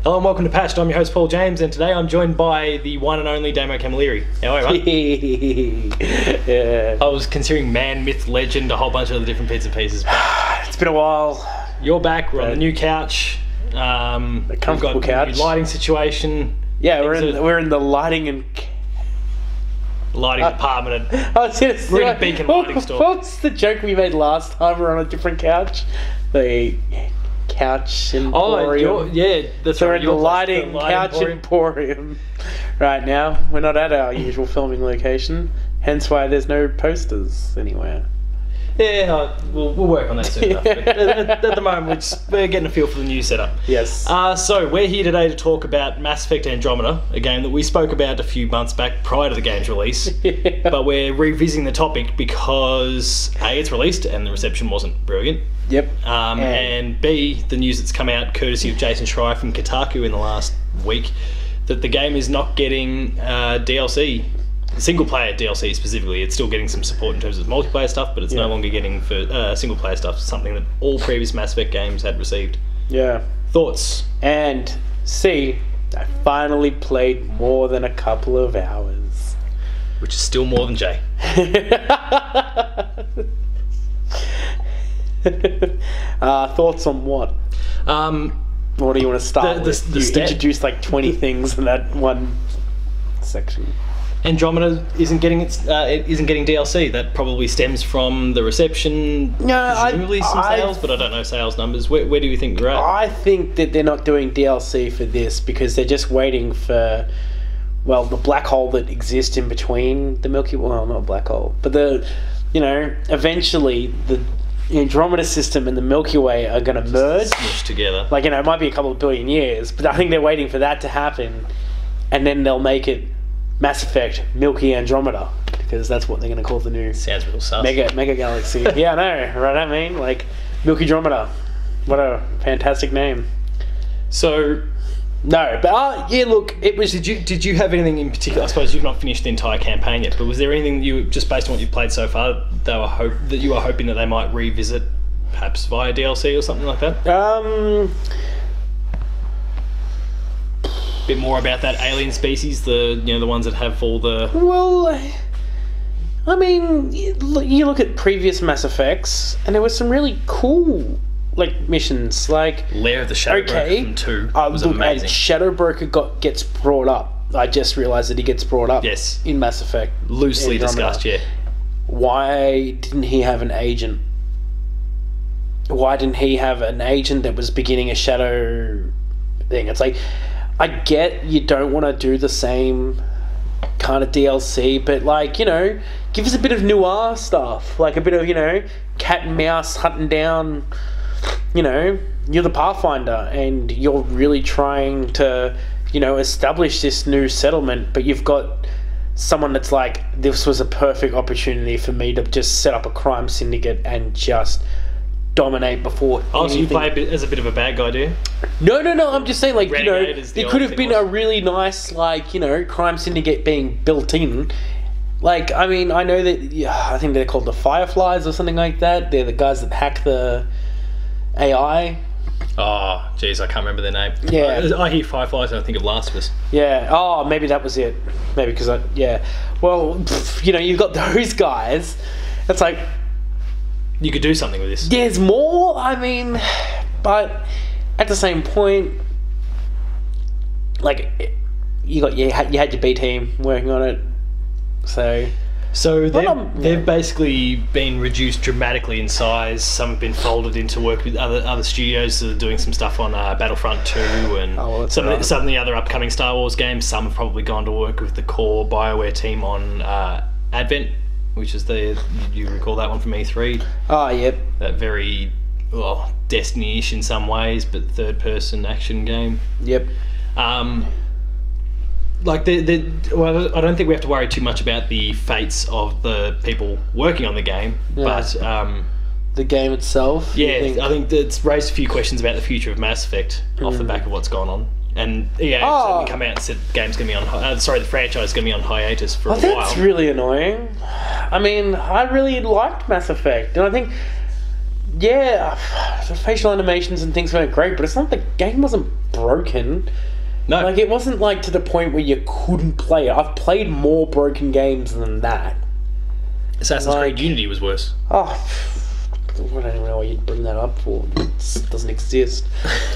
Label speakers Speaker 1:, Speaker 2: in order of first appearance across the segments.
Speaker 1: Hello and welcome to Patched. I'm your host Paul James, and today I'm joined by the one and only Damo Camilleri. How are you, mate?
Speaker 2: Yeah.
Speaker 1: I was considering man, myth, legend, a whole bunch of other different bits and pieces.
Speaker 2: It's been a while.
Speaker 1: You're back. We're on the new couch.
Speaker 2: The comfortable
Speaker 1: we've got
Speaker 2: couch.
Speaker 1: a new lighting situation.
Speaker 2: Yeah, we're in the lighting and
Speaker 1: department.
Speaker 2: We're
Speaker 1: in a Beacon lighting store.
Speaker 2: What's the joke we made last time? We're on a different couch. The couch emporium.
Speaker 1: That's
Speaker 2: So we're
Speaker 1: right.
Speaker 2: in the lighting couch emporium right now. We're not at our usual filming location, hence why there's no posters anywhere.
Speaker 1: Yeah, we'll work on that soon enough. But at the moment, we're getting a feel for the new setup.
Speaker 2: Yes.
Speaker 1: So we're here today to talk about Mass Effect Andromeda, a game that we spoke about a few months back prior to the game's release.
Speaker 2: Yeah.
Speaker 1: But we're revisiting the topic because A, it's released and the reception wasn't brilliant.
Speaker 2: Yep.
Speaker 1: And B, the news that's come out courtesy of Jason Schreier from Kotaku in the last week, that the game is not getting DLC. Single-player DLC specifically. It's still getting some support in terms of multiplayer stuff, but it's no longer getting for single-player stuff, something that all previous Mass Effect games had received.
Speaker 2: Yeah.
Speaker 1: Thoughts?
Speaker 2: And C, I finally played more than a couple of hours.
Speaker 1: Which is still more than Jay.
Speaker 2: Thoughts on what? What do you want to start with? You introduced like 20 things in that one section.
Speaker 1: Andromeda isn't getting DLC. That probably stems from the reception. Presumably some sales, but I don't know sales numbers. Where do you think you're at?
Speaker 2: I think that they're not doing DLC for this because they're just waiting for, well, the black hole that exists in between the Milky Way. Well, not a black hole, but eventually the Andromeda system and the Milky Way are going to merge.
Speaker 1: Smush together.
Speaker 2: Like, it might be a couple of billion years, but I think they're waiting for that to happen, and then they'll make it Mass Effect Milky Andromeda, because that's what they're going to call the new
Speaker 1: sounds real sus.
Speaker 2: mega galaxy. Yeah, I know, right? I mean, like Milky Andromeda. What a fantastic name.
Speaker 1: So,
Speaker 2: no, but yeah, look, it was.
Speaker 1: Did you have anything in particular? I suppose you've not finished the entire campaign yet, but was there anything that you, just based on what you've played so far, that you were hoping that they might revisit, perhaps via DLC or something like that? Bit more about that alien species, the ones that have all the...
Speaker 2: Well, I mean, you look at previous Mass Effects, and there was some really cool missions, like
Speaker 1: Lair of the Shadowbroker from 2 was amazing.
Speaker 2: And Shadowbroker gets brought up. I just realised that he gets brought up.
Speaker 1: Yes.
Speaker 2: In Mass Effect.
Speaker 1: Loosely
Speaker 2: Andromeda.
Speaker 1: discussed, yeah.
Speaker 2: Why didn't he have an agent? Why didn't he have an agent that was beginning a shadow thing? It's like, I get you don't want to do the same kind of DLC, but give us a bit of noir stuff, like a bit of, cat and mouse hunting down, you're the Pathfinder and you're really trying to, establish this new settlement, but you've got someone that's like, this was a perfect opportunity for me to just set up a crime syndicate and just dominate before anything.
Speaker 1: So you play as a bit of a bad guy, do you?
Speaker 2: No, I'm just saying, it could have been
Speaker 1: was.
Speaker 2: a really nice, crime syndicate being built in. I mean, I know that, I think they're called the Fireflies or something like that. They're the guys that hack the AI.
Speaker 1: Oh, geez, I can't remember their name.
Speaker 2: Yeah.
Speaker 1: I hear Fireflies and I think of Last of Us.
Speaker 2: Yeah, oh, maybe that was it. Maybe because well, you've got those guys. It's like,
Speaker 1: you could do something with this.
Speaker 2: There's more, I mean, but at the same point, you had your B team working on it, so
Speaker 1: they've basically been reduced dramatically in size. Some have been folded into work with other studios that are doing some stuff on Battlefront 2 and some of the other upcoming Star Wars games. Some have probably gone to work with the core BioWare team on Advent, which is you recall that one from E3?
Speaker 2: Oh, yep.
Speaker 1: That very, Destiny-ish in some ways, but third-person action game.
Speaker 2: Yep.
Speaker 1: I don't think we have to worry too much about the fates of the people working on the game, but...
Speaker 2: the game itself?
Speaker 1: I think it's raised a few questions about the future of Mass Effect off the back of what's gone on. And certainly come out and said the game's going to be on... the franchise is going to be on hiatus for a while.
Speaker 2: That's really annoying. I mean, I really liked Mass Effect, and I think Yeah, the facial animations and things weren't great, but it's not the game wasn't broken.
Speaker 1: No.
Speaker 2: Like, it wasn't, like, to the point where you couldn't play it. I've played more broken games than that.
Speaker 1: Assassin's Creed Unity was worse.
Speaker 2: Oh, I don't even know why you'd bring that up for. It doesn't exist.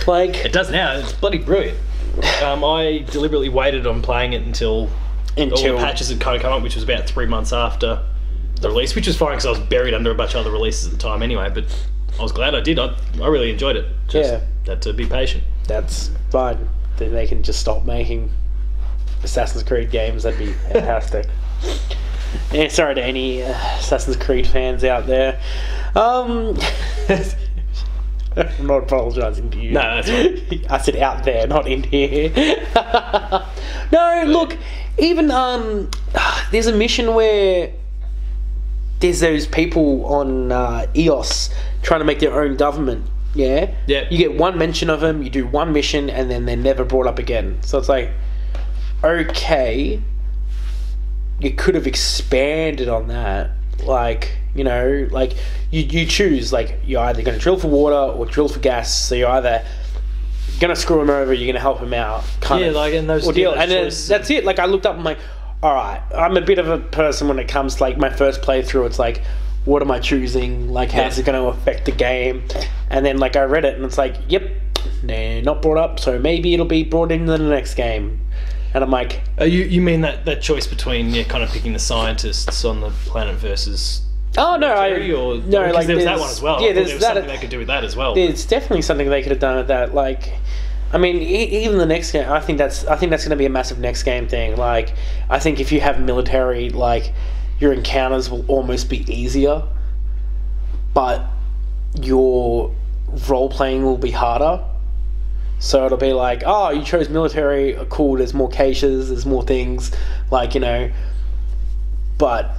Speaker 2: Like...
Speaker 1: It does now. It's bloody brilliant. I deliberately waited on playing it until all the patches had kind of come up, which was about 3 months after the release, which was fine because I was buried under a bunch of other releases at the time anyway, but I was glad I did. I really enjoyed it. Just had to be patient.
Speaker 2: That's fine. Then they can just stop making Assassin's Creed games. That'd be fantastic. Yeah, sorry to any Assassin's Creed fans out there. I'm not apologising to you.
Speaker 1: No, that's right.
Speaker 2: I said out there, not in here. No, look, even there's a mission where there's those people on EOS trying to make their own government. Yeah?
Speaker 1: Yeah.
Speaker 2: You get one mention of them, you do one mission, and then they're never brought up again. So it's like, okay, you could have expanded on that. Like, you know, like, you choose, like, you're either going to drill for water or drill for gas, so you're either going to screw him over, you're going to help him out. Kind of,
Speaker 1: like, in those
Speaker 2: deal. And then that's it. Like, I looked up and I'm like, alright, I'm a bit of a person when it comes to, like, my first playthrough, it's like, what am I choosing? Like, how's it going to affect the game? And then, like, I read it, and it's like, yep, nah, not brought up, so maybe it'll be brought into the next game. And I'm like...
Speaker 1: you mean that choice between, kind of picking the scientists on the planet versus...
Speaker 2: Oh, no,
Speaker 1: like, there was that one as well.
Speaker 2: Yeah,
Speaker 1: there was something they could do with that as well.
Speaker 2: There's definitely something they could have done with that. Like, I mean, even the next game, I think that's going to be a massive next game thing. Like, I think if you have military, like, your encounters will almost be easier, but your role playing will be harder. So it'll be like, oh, you chose military, cool, there's more caches, there's more things, like, you know, but,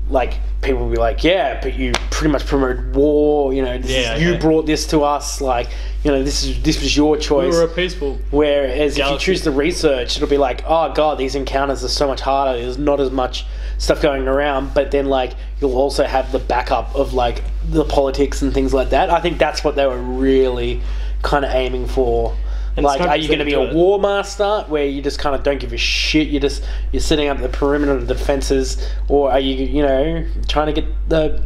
Speaker 2: like, people will be like, yeah, but you pretty much promoted war, you know, you brought this to us, like, you know, this was your choice.
Speaker 1: We were a peaceful
Speaker 2: Whereas
Speaker 1: galaxy.
Speaker 2: If you choose the research, it'll be like, oh god, these encounters are so much harder, there's not as much stuff going around, but then, like, you'll also have the backup of, like, the politics and things like that. I think that's what they were really kind of aiming for. And like, are you going to be a war master where you just kind of don't give a shit, you're sitting up the perimeter of the defenses, or are you know, trying to get the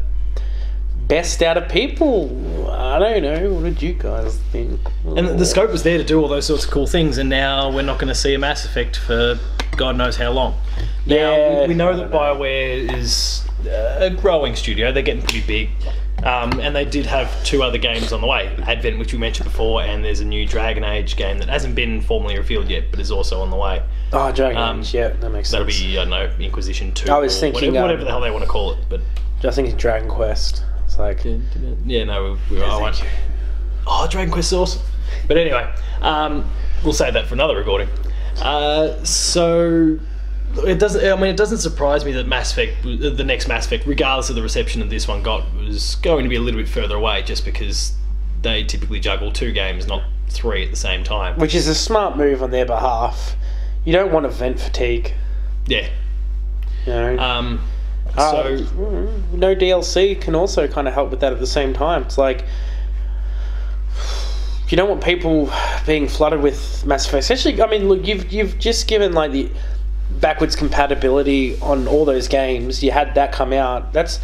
Speaker 2: best out of people? I don't know. What did you guys think?
Speaker 1: And the scope was there to do all those sorts of cool things, and now we're not going to see a Mass Effect for God knows how long. Now, we know that BioWare is a growing studio. They're getting pretty big. And they did have 2 other games on the way. Advent, which we mentioned before, and there's a new Dragon Age game that hasn't been formally revealed yet, but is also on the way.
Speaker 2: Oh, Dragon Age, yeah, that makes sense.
Speaker 1: That'll be, I don't know, Inquisition 2.
Speaker 2: I was thinking...
Speaker 1: Whatever the hell they want to call it. But
Speaker 2: I was thinking Dragon Quest. It's like...
Speaker 1: Yeah, no, I won't. Oh, Dragon Quest is awesome. But anyway, we'll save that for another recording. So... It doesn't surprise me that Mass Effect, the next Mass Effect, regardless of the reception that this one got, was going to be a little bit further away, just because they typically juggle 2 games, not 3 at the same time.
Speaker 2: Which is a smart move on their behalf. You don't want event fatigue.
Speaker 1: Yeah.
Speaker 2: You know? No DLC can also kind of help with that at the same time. It's like, you don't want people being flooded with Mass Effect. Especially, I mean, look, you've just given, like, the backwards compatibility on all those games. You had that come out. That's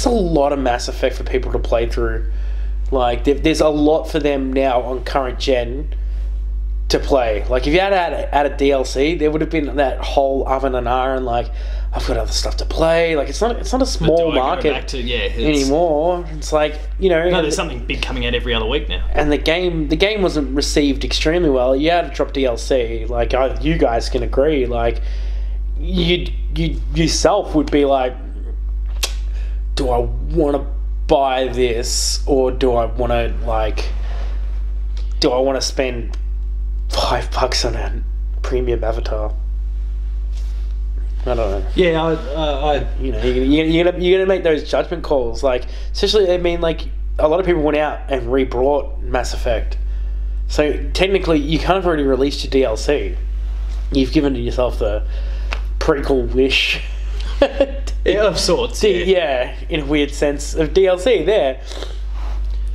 Speaker 2: a lot of Mass Effect for people to play through. Like, there's a lot for them now on current gen to play. Like, if you had a DLC, there would have been that whole oven and iron, like, I've got other stuff to play. Like, it's not a small market anymore. It's like, you know...
Speaker 1: No, there's something big coming out every other week now.
Speaker 2: And the game wasn't received extremely well. You had to drop DLC. Like, you guys can agree. Like, you yourself would be like, do I want to buy this, or do I want to spend $5 on a premium avatar? I don't know.
Speaker 1: Yeah,
Speaker 2: you're gonna make those judgment calls. Like, especially, I mean, like, a lot of people went out and re-brought Mass Effect, so technically you kind of already released your DLC. You've given yourself the prequel wish.
Speaker 1: Yeah, of sorts.
Speaker 2: Yeah, in a weird sense of DLC there.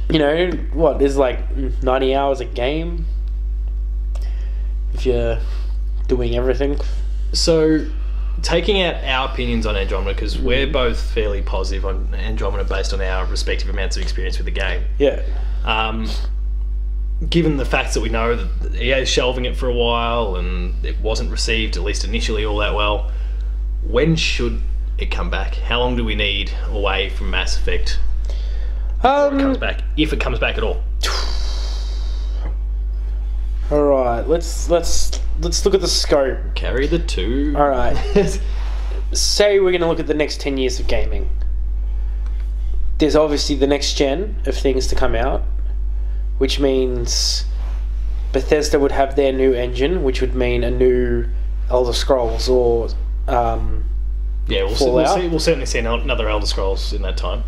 Speaker 2: you know, what is like 90 hours a game if you're doing everything.
Speaker 1: So, taking out our opinions on Andromeda, because we're both fairly positive on Andromeda based on our respective amounts of experience with the game.
Speaker 2: Yeah.
Speaker 1: Given the facts that we know that EA is shelving it for a while and it wasn't received, at least initially, all that well, when should it come back? How long do we need away from Mass Effect before it comes back, if it comes back at all?
Speaker 2: All right, let's look at the scope.
Speaker 1: Carry the two.
Speaker 2: All right. Say we're going to look at the next 10 years of gaming. There's obviously the next gen of things to come out, which means Bethesda would have their new engine, which would mean a new Elder Scrolls or
Speaker 1: we'll certainly see another Elder Scrolls in that time.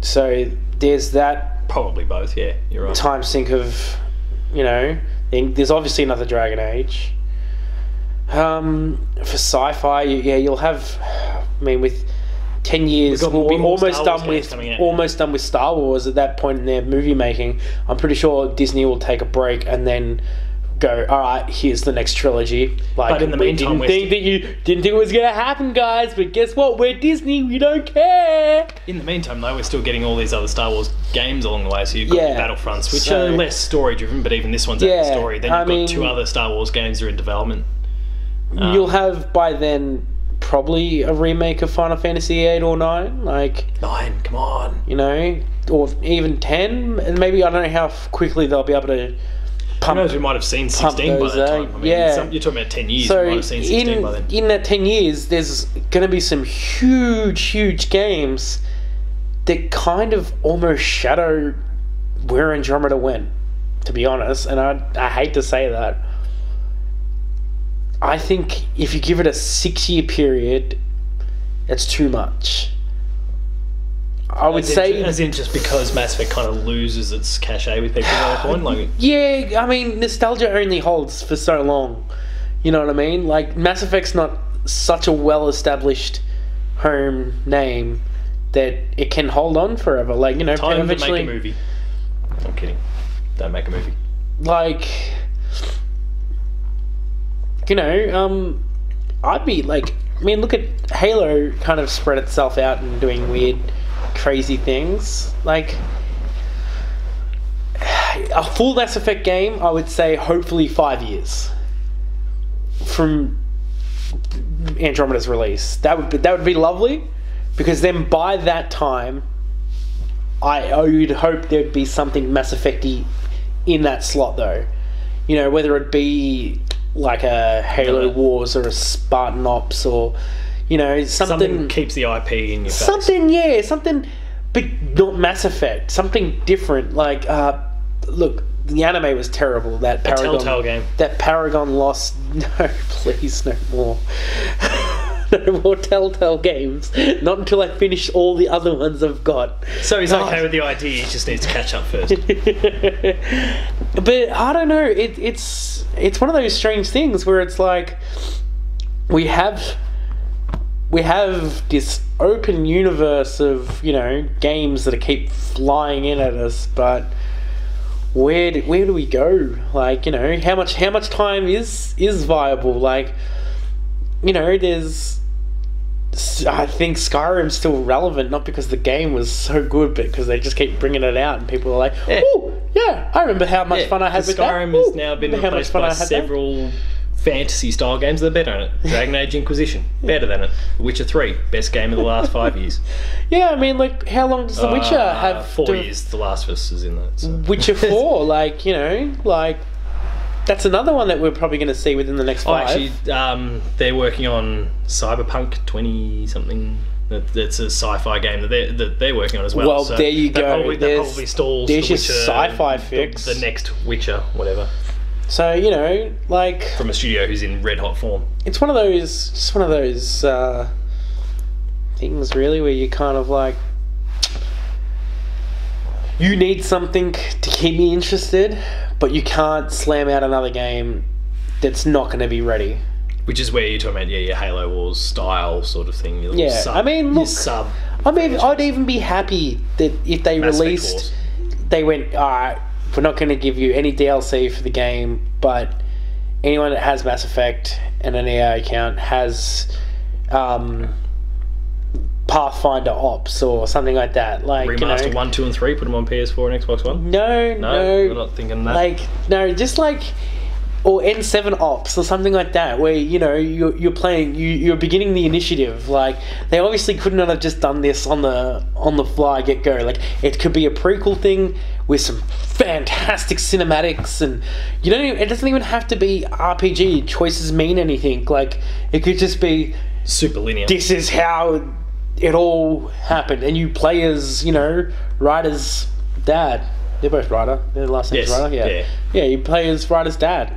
Speaker 2: So there's that.
Speaker 1: Probably both, yeah, you're right.
Speaker 2: Time sink of, you know, there's obviously another Dragon Age. For sci-fi, you'll have, I mean, with 10 years, we're almost done with Star Wars at that point in their movie making. I'm pretty sure Disney will take a break and then go, all right, here's the next trilogy. Like,
Speaker 1: but in the meantime,
Speaker 2: didn't think it was gonna happen, guys. But guess what? We're Disney. We don't care.
Speaker 1: In the meantime, though, we're still getting all these other Star Wars games along the way. So you've got the Battlefronts, which are less story driven, but even this one's out of story. Then you've got two other Star Wars games that are in development.
Speaker 2: You'll have by then probably a remake of Final Fantasy 8 or 9, like
Speaker 1: 9. Come on,
Speaker 2: you know, or even 10, and maybe I don't know how quickly they'll be able to.
Speaker 1: Who knows? We might have seen 16 by that time. I mean, you're talking about 10 years.
Speaker 2: So
Speaker 1: we might have seen 16 by then.
Speaker 2: In that 10 years, there's going to be some huge games that kind of almost shadow where Andromeda went, to be honest. And I hate to say that. I think if you give it a 6-year period, it's too much. I would say,
Speaker 1: as in just because Mass Effect kind of loses its cachet with people at that point. Like,
Speaker 2: yeah, I mean, nostalgia only holds for so long. You know what I mean? Like, Mass Effect's not such a well-established home name that it can hold on forever. Like, you know,
Speaker 1: time
Speaker 2: eventually
Speaker 1: to make a movie. I'm kidding. Don't make a movie.
Speaker 2: Like, you know, I'd be like, I mean, look at Halo kind of spread itself out and doing weird, crazy things. Like, a full Mass Effect game, I would say hopefully 5 years from Andromeda's release. That would be lovely, because then by that time I would hope there'd be something Mass Effect-y in that slot, though. You know, whether it be like a Halo Wars or a Spartan Ops, or, you know, something
Speaker 1: keeps the IP in your face.
Speaker 2: Something, but not Mass Effect. Something different. Like, look, the anime was terrible. That Paragon,
Speaker 1: Telltale game.
Speaker 2: That Paragon lost. No, please, no more. No more Telltale games. Not until I finish all the other ones I've got.
Speaker 1: So he's okay with the idea. He just needs to catch up first.
Speaker 2: But I don't know. It's one of those strange things where it's like we have this open universe of, you know, games that keep flying in at us, but where do we go? Like, you know, how much time is viable? Like, you know, I think Skyrim's still relevant, not because the game was so good, but because they just keep bringing it out and people are like, oh, yeah, I remember how much fun I had with that.
Speaker 1: Skyrim has now been replaced by several fantasy style games that are better than it. Dragon Age Inquisition, better than it. The Witcher 3, best game of the last 5 years.
Speaker 2: Yeah, I mean, like, how long does The Witcher have?
Speaker 1: 4 years. The Last of Us is in that. So.
Speaker 2: Witcher 4, like, you know, like, that's another one that we're probably going to see within the next 5.
Speaker 1: Actually, they're working on Cyberpunk 20-something. That's a sci-fi game that they're working on as well.
Speaker 2: Well, so there you go.
Speaker 1: That probably stalls
Speaker 2: there's
Speaker 1: the
Speaker 2: your sci-fi fix.
Speaker 1: The next Witcher, whatever.
Speaker 2: So, you know, like,
Speaker 1: from a studio who's in red hot form.
Speaker 2: It's one of those things, really, where you kind of like, you need something to keep me interested, but you can't slam out another game that's not going to be ready.
Speaker 1: Which is where you're talking about, your Halo Wars style sort of thing.
Speaker 2: I mean, look, I'd even be happy that if they released they went, all right, we're not going to give you any DLC for the game, but anyone that has Mass Effect and an EA account has Pathfinder Ops or something like that. Like,
Speaker 1: Remaster 1, 2, and 3, put them on PS4 and Xbox One?
Speaker 2: No.
Speaker 1: We're not thinking that.
Speaker 2: Like, no, just like... Or N7 Ops or something like that, where you're playing, you're beginning the initiative. Like, they obviously could not have just done this on the fly get go. Like, it could be a prequel thing with some fantastic cinematics, and it doesn't even have to be RPG. Choices mean anything. Like, it could just be
Speaker 1: super linear.
Speaker 2: This is how it all happened, and you play as Ryder's dad. They're both Ryder. Their last name's Ryder. Yeah. You play as Ryder's dad.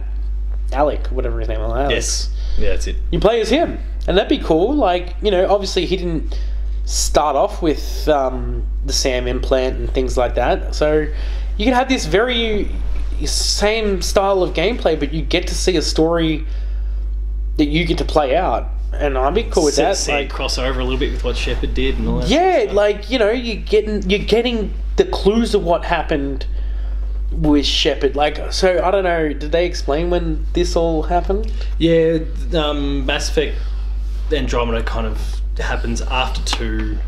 Speaker 2: Alec, whatever his name was. Alex.
Speaker 1: Yes. Yeah, that's it.
Speaker 2: You play as him. And that'd be cool. Like, obviously he didn't start off with the SAM implant and things like that. So you can have this very same style of gameplay, but you get to see a story that you get to play out. And I'd be cool with that.
Speaker 1: See it cross over a little bit with what Shepard did and all that.
Speaker 2: Yeah, like, you're getting the clues of what happened with Shepard. Like, so I don't know, did they explain when this all happened?
Speaker 1: Yeah, Mass Effect Andromeda kind of happens after 2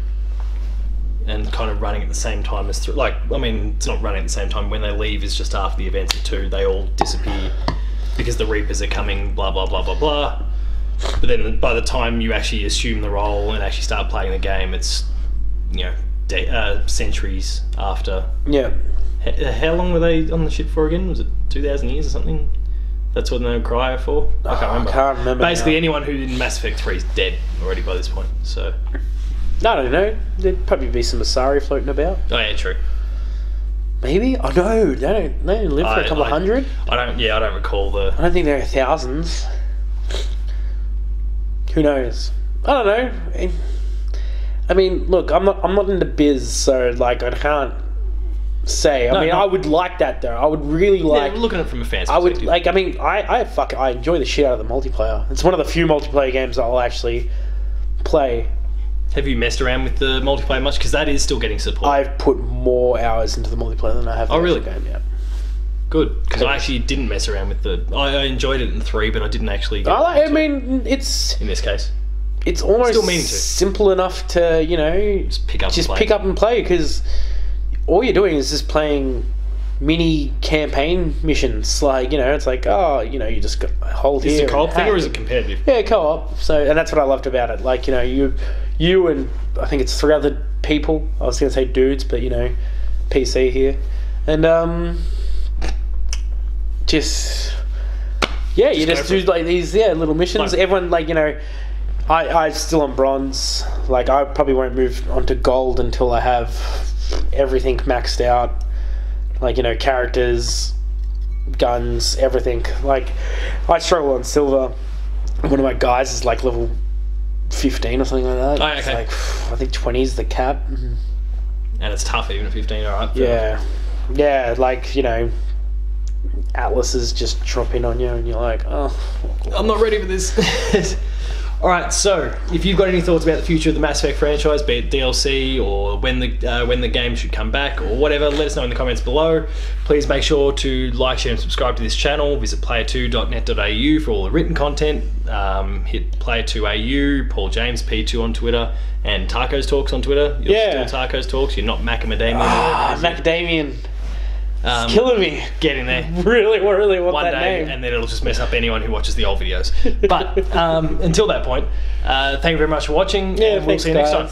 Speaker 1: and kind of running at the same time as 3. Like, I mean, it's not running at the same time. When they leave is just after the events of 2. They all disappear because the Reapers are coming, blah, blah, blah, blah, blah. But then by the time you actually assume the role and actually start playing the game, it's, centuries after.
Speaker 2: Yeah.
Speaker 1: How long were they on the ship for again? Was it 2,000 years or something? That's what they were cryo for? I can't remember. Basically, anyone who in Mass Effect 3 is dead already by this point, so...
Speaker 2: I don't know. There'd probably be some Asari floating about.
Speaker 1: Oh, yeah, true.
Speaker 2: Maybe? Oh, no. They don't live for a couple of hundred.
Speaker 1: I don't recall the...
Speaker 2: I don't think there are thousands. Who knows? I don't know. I mean, look, I'm not into biz, so, like, I can't say. I mean, I would like that, though. I would really like...
Speaker 1: Yeah, looking at it from a fan's
Speaker 2: perspective.
Speaker 1: I would,
Speaker 2: like, I mean, I enjoy the shit out of the multiplayer. It's one of the few multiplayer games I'll actually play.
Speaker 1: Have you messed around with the multiplayer much? Because that is still getting support.
Speaker 2: I've put more hours into the multiplayer than I have the
Speaker 1: really?
Speaker 2: game, yeah.
Speaker 1: Good, because I actually didn't mess around with I enjoyed it in 3, but I didn't actually get
Speaker 2: it's...
Speaker 1: In this case.
Speaker 2: It's almost simple enough to,
Speaker 1: Just pick up
Speaker 2: and play, because all you're doing is just playing mini campaign missions. Like, it's like, you just got to hold here.
Speaker 1: Is it a co-op thing or is it competitive?
Speaker 2: Yeah, co-op. So, and that's what I loved about it. Like, you and I think it's 3 other people. I was going to say dudes, but, PC here. And, you just do like these little missions. Everyone, I'm still on bronze. Like, I probably won't move on to gold until I have everything maxed out. Like, characters, guns, everything. Like, I struggle on silver. One of my guys is like level 15 or something like that.
Speaker 1: Oh, okay.
Speaker 2: It's like, I think 20 is the cap.
Speaker 1: And it's tough even at 15, alright?
Speaker 2: Yeah. Yeah, like, Atlases just drop in on you and you're like, oh.
Speaker 1: I'm not ready for this. Alright, so if you've got any thoughts about the future of the Mass Effect franchise, be it DLC or when the game should come back or whatever, let us know in the comments below. Please make sure to like, share and subscribe to this channel. Visit player2.net.au for all the written content. Hit player2au, Paul James P2 on Twitter, and Tacos Talks on Twitter. You're still Tacos Talks, you're not Macadamian.
Speaker 2: Macadamian. It's killing me.
Speaker 1: Get in there.
Speaker 2: Really want
Speaker 1: one
Speaker 2: that
Speaker 1: day,
Speaker 2: name.
Speaker 1: And then it'll just mess up anyone who watches the old videos. But until that point, thank you very much for watching, and we'll see you next time.